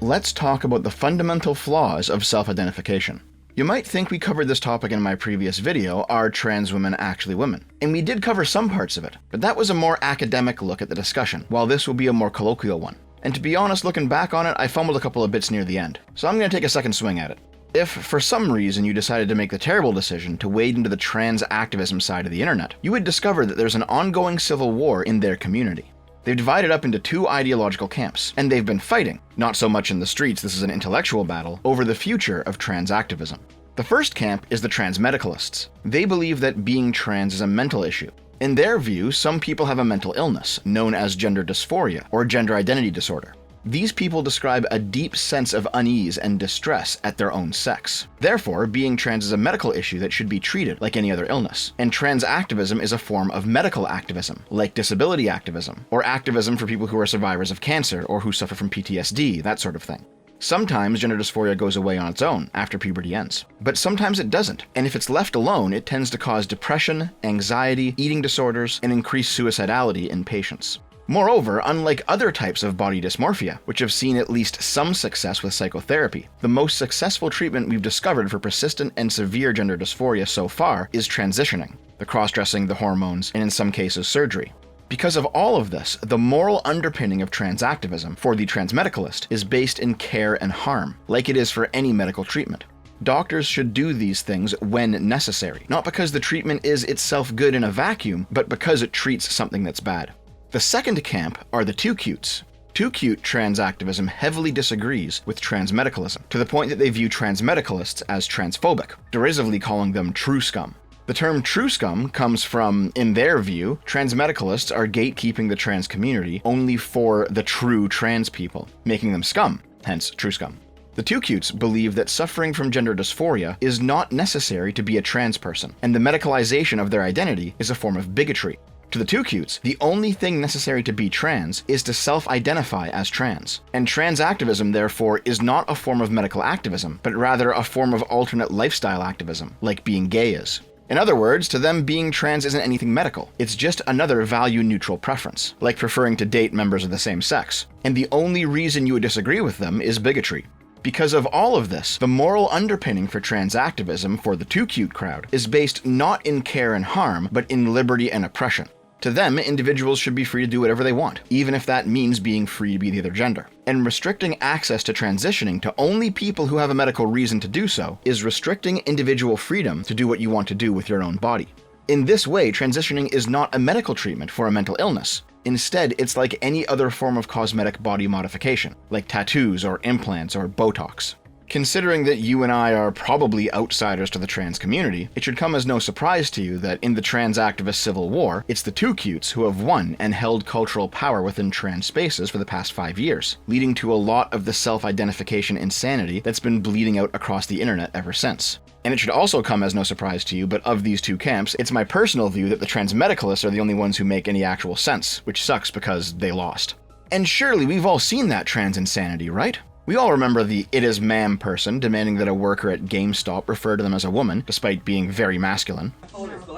let's talk about the fundamental flaws of self-identification. You might think we covered this topic in my previous video, Are Trans Women Actually Women? And we did cover some parts of it, but that was a more academic look at the discussion, while this will be a more colloquial one. And to be honest, looking back on it, I fumbled a couple of bits near the end, so I'm going to take a second swing at it. If, for some reason, you decided to make the terrible decision to wade into the trans activism side of the internet, you would discover that there's an ongoing civil war in their community. They've divided up into two ideological camps, and they've been fighting, not so much in the streets, this is an intellectual battle, over the future of trans activism. The first camp is the trans medicalists. They believe that being trans is a mental issue. In their view, some people have a mental illness, known as gender dysphoria, or gender identity disorder. These people describe a deep sense of unease and distress at their own sex. Therefore, being trans is a medical issue that should be treated like any other illness. And trans activism is a form of medical activism, like disability activism, or activism for people who are survivors of cancer or who suffer from PTSD, that sort of thing. Sometimes gender dysphoria goes away on its own after puberty ends, but sometimes it doesn't, and if it's left alone, it tends to cause depression, anxiety, eating disorders, and increased suicidality in patients. Moreover, unlike other types of body dysmorphia, which have seen at least some success with psychotherapy, the most successful treatment we've discovered for persistent and severe gender dysphoria so far is transitioning, the cross-dressing, the hormones, and in some cases surgery. Because of all of this, the moral underpinning of trans activism for the trans medicalist is based in care and harm, like it is for any medical treatment. Doctors should do these things when necessary, not because the treatment is itself good in a vacuum, but because it treats something that's bad. The second camp are the too cutes. Too cute trans activism heavily disagrees with trans medicalism, to the point that they view trans medicalists as transphobic, derisively calling them true scum. The term true scum comes from, in their view, trans medicalists are gatekeeping the trans community only for the true trans people, making them scum, hence true scum. The too cutes believe that suffering from gender dysphoria is not necessary to be a trans person, and the medicalization of their identity is a form of bigotry. To the too cutes, the only thing necessary to be trans is to self-identify as trans. And trans activism, therefore, is not a form of medical activism, but rather a form of alternate lifestyle activism, like being gay is. In other words, to them being trans isn't anything medical, it's just another value-neutral preference, like preferring to date members of the same sex. And the only reason you would disagree with them is bigotry. Because of all of this, the moral underpinning for trans activism for the too cute crowd is based not in care and harm, but in liberty and oppression. To them, individuals should be free to do whatever they want, even if that means being free to be the other gender. And restricting access to transitioning to only people who have a medical reason to do so is restricting individual freedom to do what you want to do with your own body. In this way, transitioning is not a medical treatment for a mental illness. Instead, it's like any other form of cosmetic body modification, like tattoos or implants or Botox. Considering that you and I are probably outsiders to the trans community, it should come as no surprise to you that in the trans activist civil war, it's the too cutes who have won and held cultural power within trans spaces for the past 5 years, leading to a lot of the self-identification insanity that's been bleeding out across the internet ever since. And it should also come as no surprise to you, but of these two camps, it's my personal view that the trans medicalists are the only ones who make any actual sense, which sucks because they lost. And surely we've all seen that trans insanity, right? We all remember the "it is ma'am" person demanding that a worker at GameStop refer to them as a woman, despite being very masculine.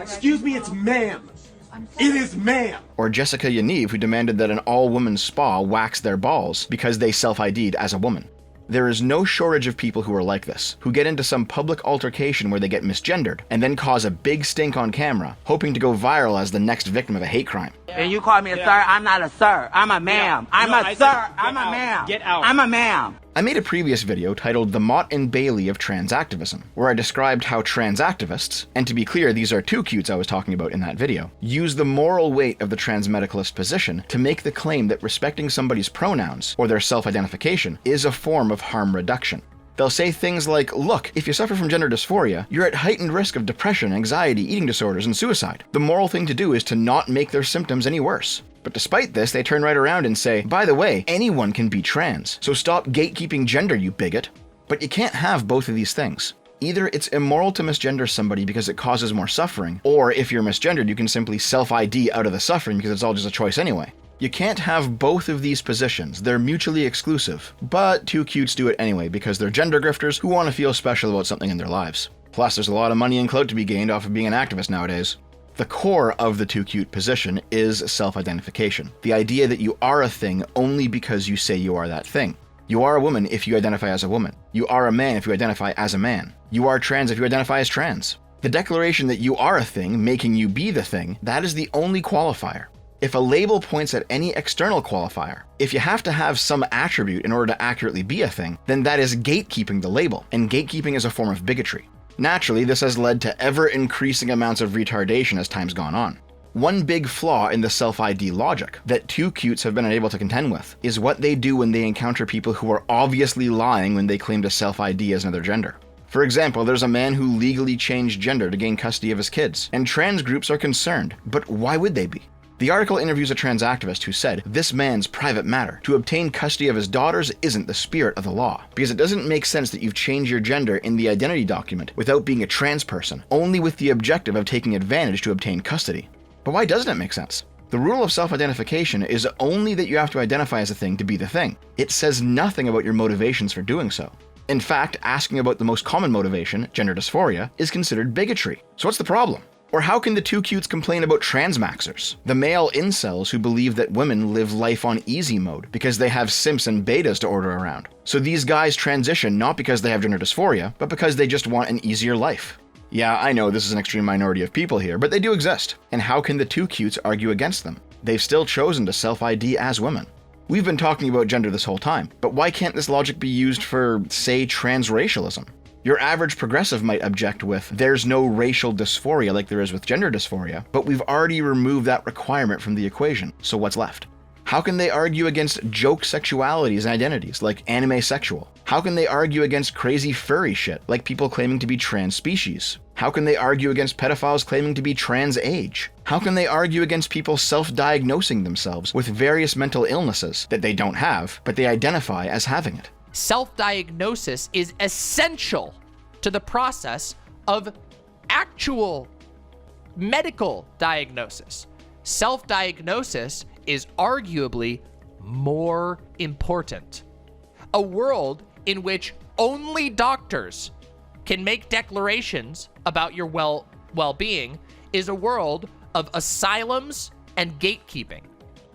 Excuse me, it's ma'am. It is ma'am. Or Jessica Yaniv, who demanded that an all-woman spa wax their balls because they self-ID'd as a woman. There is no shortage of people who are like this, who get into some public altercation where they get misgendered, and then cause a big stink on camera, hoping to go viral as the next victim of a hate crime. And you call me a sir? I'm not a sir. I'm a ma'am. I'm a sir. I'm a ma'am. Get out. I'm a ma'am. I made a previous video titled The Mott and Bailey of Trans Activism, where I described how trans activists, and to be clear, these are too cutes I was talking about in that video, use the moral weight of the trans medicalist position to make the claim that respecting somebody's pronouns, or their self-identification, is a form of harm reduction. They'll say things like, look, if you suffer from gender dysphoria, you're at heightened risk of depression, anxiety, eating disorders, and suicide. The moral thing to do is to not make their symptoms any worse. But despite this, they turn right around and say, by the way, anyone can be trans, so stop gatekeeping gender, you bigot. But you can't have both of these things. Either it's immoral to misgender somebody because it causes more suffering, or if you're misgendered, you can simply self-ID out of the suffering because it's all just a choice anyway. You can't have both of these positions, they're mutually exclusive, but too cutes do it anyway because they're gender grifters who want to feel special about something in their lives. Plus, there's a lot of money and clout to be gained off of being an activist nowadays. The core of the too cute position is self-identification, the idea that you are a thing only because you say you are that thing. You are a woman if you identify as a woman. You are a man if you identify as a man. You are trans if you identify as trans. The declaration that you are a thing, making you be the thing, that is the only qualifier. If a label points at any external qualifier, if you have to have some attribute in order to accurately be a thing, then that is gatekeeping the label, and gatekeeping is a form of bigotry. Naturally, this has led to ever-increasing amounts of retardation as time's gone on. One big flaw in the self-ID logic that two cutes have been unable to contend with is what they do when they encounter people who are obviously lying when they claim to self-ID as another gender. For example, there's a man who legally changed gender to gain custody of his kids, and trans groups are concerned, but why would they be? The article interviews a trans activist who said, this man's private matter. To obtain custody of his daughters isn't the spirit of the law, because it doesn't make sense that you've changed your gender in the identity document without being a trans person, only with the objective of taking advantage to obtain custody. But why doesn't it make sense? The rule of self-identification is only that you have to identify as a thing to be the thing. It says nothing about your motivations for doing so. In fact, asking about the most common motivation, gender dysphoria, is considered bigotry. So what's the problem? Or how can the two cutes complain about transmaxers, the male incels who believe that women live life on easy mode because they have simps and betas to order around? So these guys transition not because they have gender dysphoria, but because they just want an easier life. Yeah, I know this is an extreme minority of people here, but they do exist. And how can the two cutes argue against them? They've still chosen to self-ID as women. We've been talking about gender this whole time, but why can't this logic be used for, say, transracialism? Your average progressive might object with, there's no racial dysphoria like there is with gender dysphoria, but we've already removed that requirement from the equation, so what's left? How can they argue against joke sexualities and identities, like anime sexual? How can they argue against crazy furry shit, like people claiming to be trans species? How can they argue against pedophiles claiming to be trans age? How can they argue against people self-diagnosing themselves with various mental illnesses that they don't have, but they identify as having it? Self-diagnosis is essential to the process of actual medical diagnosis. Self-diagnosis is arguably more important. A world in which only doctors can make declarations about your well-being is a world of asylums and gatekeeping.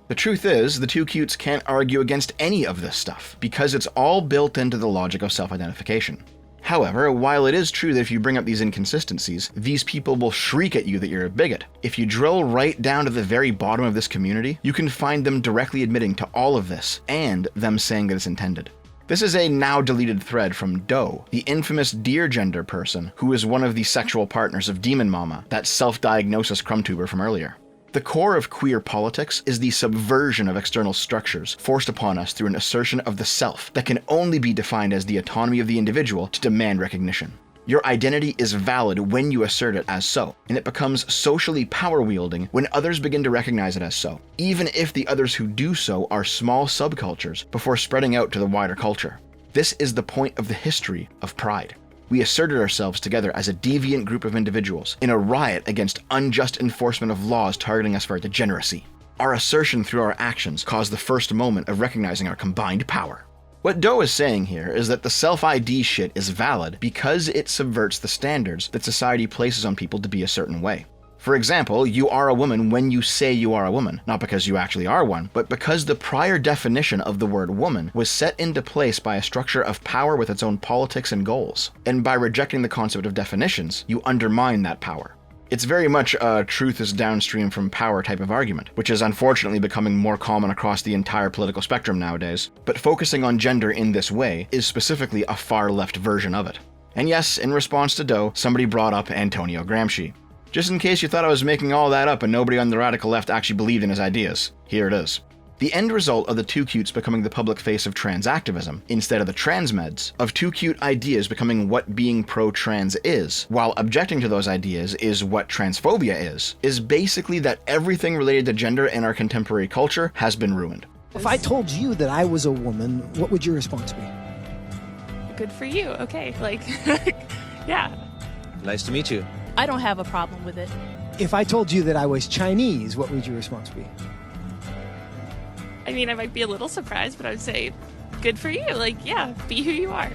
The truth is, the two cutes can't argue against any of this stuff, because it's all built into the logic of self-identification. However, while it is true that if you bring up these inconsistencies, these people will shriek at you that you're a bigot, if you drill right down to the very bottom of this community, you can find them directly admitting to all of this, and them saying that it's intended. This is a now-deleted thread from Doe, the infamous deer gender person who is one of the sexual partners of Demon Mama, that self-diagnosis crumb-tuber from earlier. The core of queer politics is the subversion of external structures forced upon us through an assertion of the self that can only be defined as the autonomy of the individual to demand recognition. Your identity is valid when you assert it as so, and it becomes socially power-wielding when others begin to recognize it as so, even if the others who do so are small subcultures before spreading out to the wider culture. This is the point of the history of pride. We asserted ourselves together as a deviant group of individuals in a riot against unjust enforcement of laws targeting us for our degeneracy. Our assertion through our actions caused the first moment of recognizing our combined power. What Doe is saying here is that the self-ID shit is valid because it subverts the standards that society places on people to be a certain way. For example, you are a woman when you say you are a woman, not because you actually are one, but because the prior definition of the word woman was set into place by a structure of power with its own politics and goals. And by rejecting the concept of definitions, you undermine that power. It's very much a truth is downstream from power type of argument, which is unfortunately becoming more common across the entire political spectrum nowadays. But focusing on gender in this way is specifically a far-left version of it. And yes, in response to Doe, somebody brought up Antonio Gramsci. Just in case you thought I was making all that up and nobody on the radical left actually believed in his ideas, here it is. The end result of the two cutes becoming the public face of trans activism, instead of the trans meds, of two cute ideas becoming what being pro-trans is, while objecting to those ideas is what transphobia is basically that everything related to gender in our contemporary culture has been ruined. If I told you that I was a woman, what would your response be? Good for you. Okay, yeah. Nice to meet you. I don't have a problem with it. If I told you that I was Chinese, what would your response be? I mean, I might be a little surprised, but I would say, good for you. Yeah, be who you are.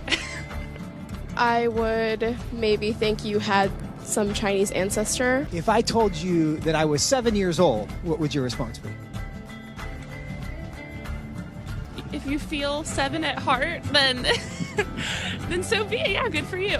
I would maybe think you had some Chinese ancestor. If I told you that I was 7 years old, what would your response be? if you feel 7 at heart, then then so be it. Yeah, good for you.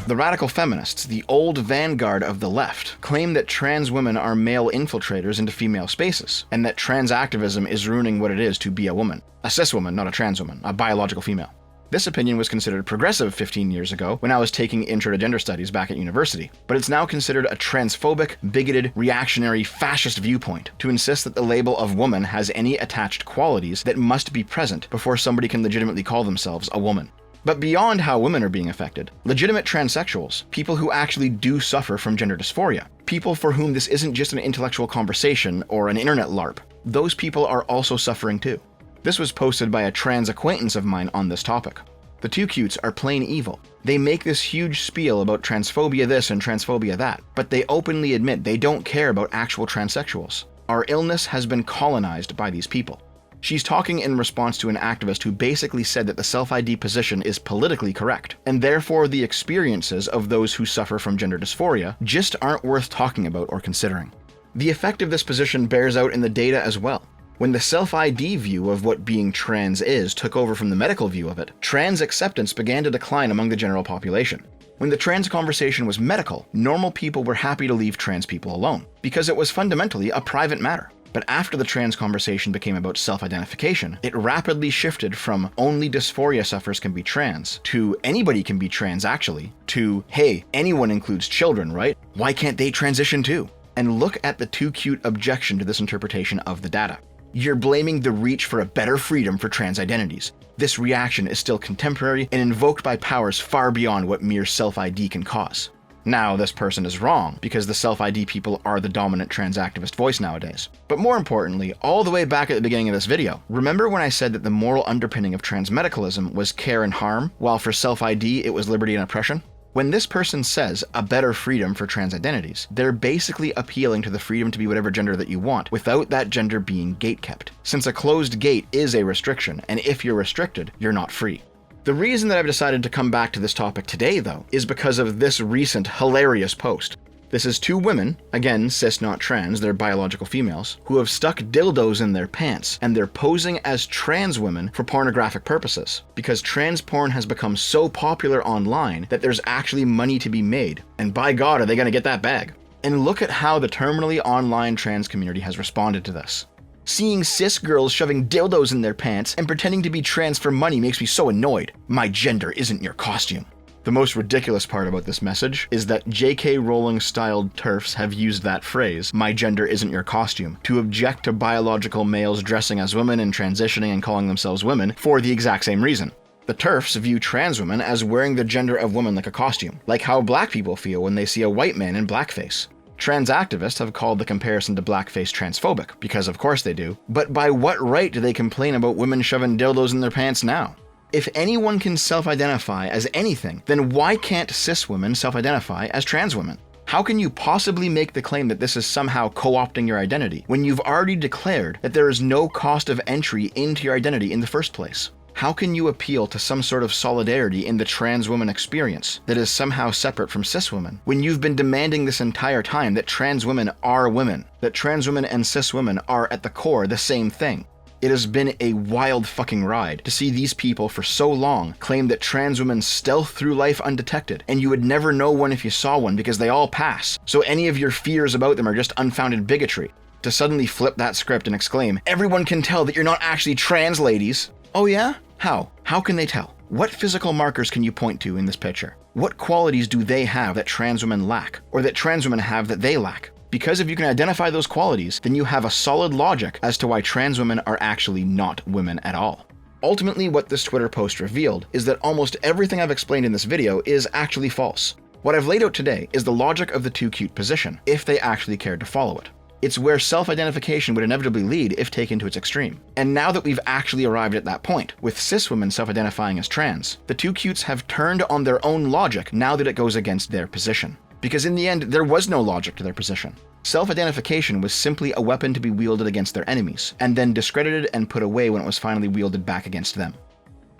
The radical feminists, the old vanguard of the left, claim that trans women are male infiltrators into female spaces, and that trans activism is ruining what it is to be a woman. A cis woman, not a trans woman, a biological female. This opinion was considered progressive 15 years ago when I was taking Intro to Gender Studies back at university, but it's now considered a transphobic, bigoted, reactionary, fascist viewpoint to insist that the label of woman has any attached qualities that must be present before somebody can legitimately call themselves a woman. But beyond how women are being affected, legitimate transsexuals, people who actually do suffer from gender dysphoria, people for whom this isn't just an intellectual conversation or an internet LARP, those people are also suffering too. This was posted by a trans acquaintance of mine on this topic. The two cutes are plain evil. They make this huge spiel about transphobia this and transphobia that, but they openly admit they don't care about actual transsexuals. Our illness has been colonized by these people. She's talking in response to an activist who basically said that the self-ID position is politically correct, and therefore the experiences of those who suffer from gender dysphoria just aren't worth talking about or considering. The effect of this position bears out in the data as well. When the self-ID view of what being trans is took over from the medical view of it, trans acceptance began to decline among the general population. When the trans conversation was medical, normal people were happy to leave trans people alone, because it was fundamentally a private matter. But after the trans conversation became about self-identification, it rapidly shifted from only dysphoria sufferers can be trans, to anybody can be trans actually, to hey, anyone includes children, right? Why can't they transition too? And look at the too cute objection to this interpretation of the data. You're blaming the reach for a better freedom for trans identities. This reaction is still contemporary and invoked by powers far beyond what mere self-ID can cause. Now, this person is wrong, because the self-ID people are the dominant trans activist voice nowadays. But more importantly, all the way back at the beginning of this video, remember when I said that the moral underpinning of trans medicalism was care and harm, while for self-ID it was liberty and oppression? When this person says a better freedom for trans identities, they're basically appealing to the freedom to be whatever gender that you want, without that gender being gatekept. Since a closed gate is a restriction, and if you're restricted, you're not free. The reason that I've decided to come back to this topic today, though, is because of this recent hilarious post. This is two women, again cis not trans, they're biological females, who have stuck dildos in their pants, and they're posing as trans women for pornographic purposes, because trans porn has become so popular online that there's actually money to be made, and by God are they gonna get that bag. And look at how the terminally online trans community has responded to this. Seeing cis girls shoving dildos in their pants and pretending to be trans for money makes me so annoyed. My gender isn't your costume. The most ridiculous part about this message is that J.K. Rowling-styled TERFs have used that phrase, my gender isn't your costume, to object to biological males dressing as women and transitioning and calling themselves women for the exact same reason. The TERFs view trans women as wearing the gender of woman like a costume, like how black people feel when they see a white man in blackface. Trans activists have called the comparison to blackface transphobic, because of course they do, but by what right do they complain about women shoving dildos in their pants now? If anyone can self-identify as anything, then why can't cis women self-identify as trans women? How can you possibly make the claim that this is somehow co-opting your identity, when you've already declared that there is no cost of entry into your identity in the first place? How can you appeal to some sort of solidarity in the trans woman experience that is somehow separate from cis women, when you've been demanding this entire time that trans women are women, that trans women and cis women are at the core the same thing? It has been a wild fucking ride to see these people for so long claim that trans women stealth through life undetected, and you would never know one if you saw one because they all pass, so any of your fears about them are just unfounded bigotry. To suddenly flip that script and exclaim, everyone can tell that you're not actually trans, ladies. Oh yeah? How? How can they tell? What physical markers can you point to in this picture? What qualities do they have that trans women lack, or that trans women have that they lack? Because if you can identify those qualities, then you have a solid logic as to why trans women are actually not women at all. Ultimately, what this Twitter post revealed is that almost everything I've explained in this video is actually false. What I've laid out today is the logic of the too cute position, if they actually cared to follow it. It's where self-identification would inevitably lead if taken to its extreme. And now that we've actually arrived at that point, with cis women self-identifying as trans, the too cutes have turned on their own logic now that it goes against their position. Because in the end, there was no logic to their position. Self-identification was simply a weapon to be wielded against their enemies, and then discredited and put away when it was finally wielded back against them.